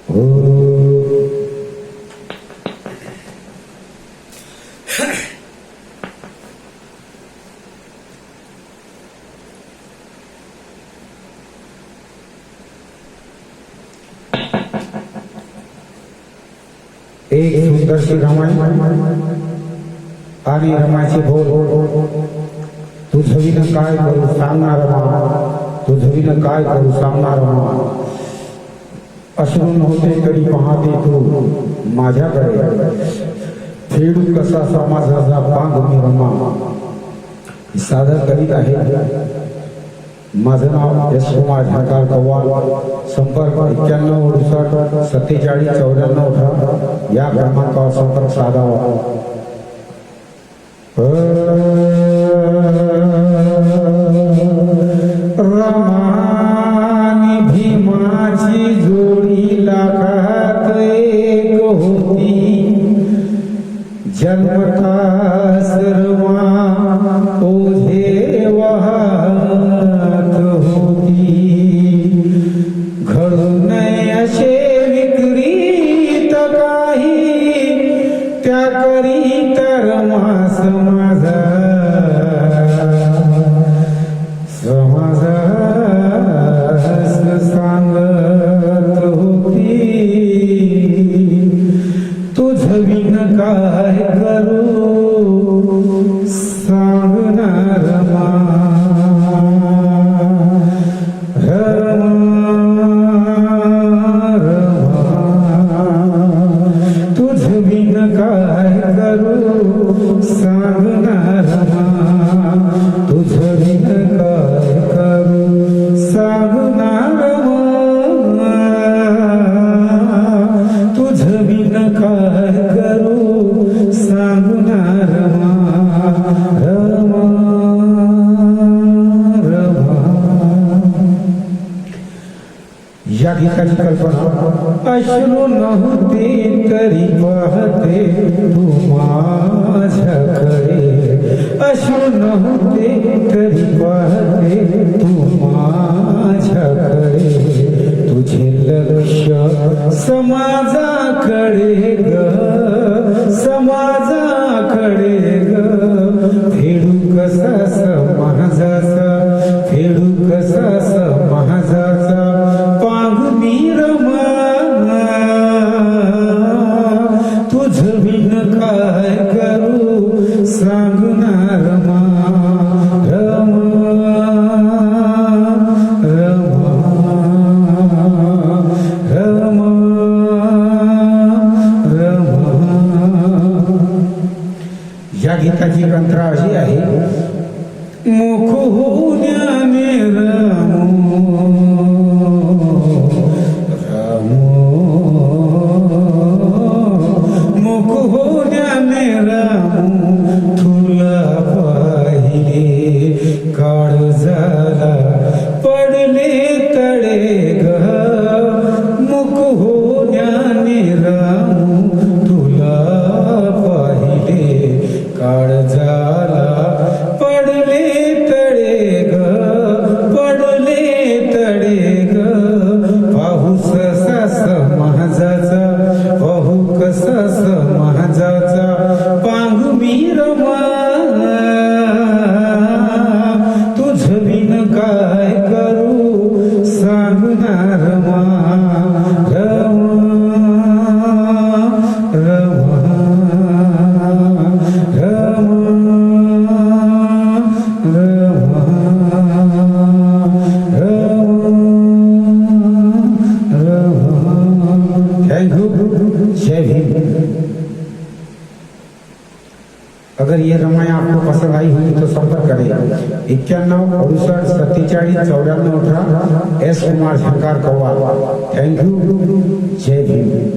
एक सुंदरशी रमाई आणि रमाचे बोल तुझविन काय करू सांगणार तुझविन काय करू सांगणार अश्रून होते तरी पाहते तू माझ्याकडे फेडू कसा समाजाचा पांग मी रमा सादर करीत आहे माझं नाव एस कुमार झंकार कव्वाल संपर्क 91 68 47 94 या क्रमांकावर संपर्क साधावा रमानी भीमाची जोडी लाखात एक होती जन्मता सर्वा ओझे वाहत होती घडून असे विक्रीत काही त्या करीता रमा समाजास सांगत होती तुझविन काय करू सांगणार तुझविन काय करू सांगणार तुझविन काय करू सांगणार तुझविन काय करू सांगणार या गीताची कल्पना अश्रू नव्हते तरी पाहते तू माझ्याकडे अश्रू नव्हते तरी पाहते तू माझ्याकडे तुझे लक्ष समाजाकडे ग समाजाकडे ग फेडू कसा समाजाचा फेडू कसा समाजाचा तुझविन काय करू सांगणार या गीताची कंत्रा अशी आहे मुख होण्याने तुला पाहिले काळजाला पडले तळे ग मुख होण्याने तुला पाहिले काळजाला पडले तळे ग पडले तळे ग पाऊस कसा माझाचा पाहू कसा समाजाचा पांग मी रमा तुझविन काय करू सांगणार अगर ये रमाएं आपको पसंद आई हुई तो संपर्क करें 91 68 47 94 18 S Kumar Jhankar Qawwal. Thank you. जय भीम।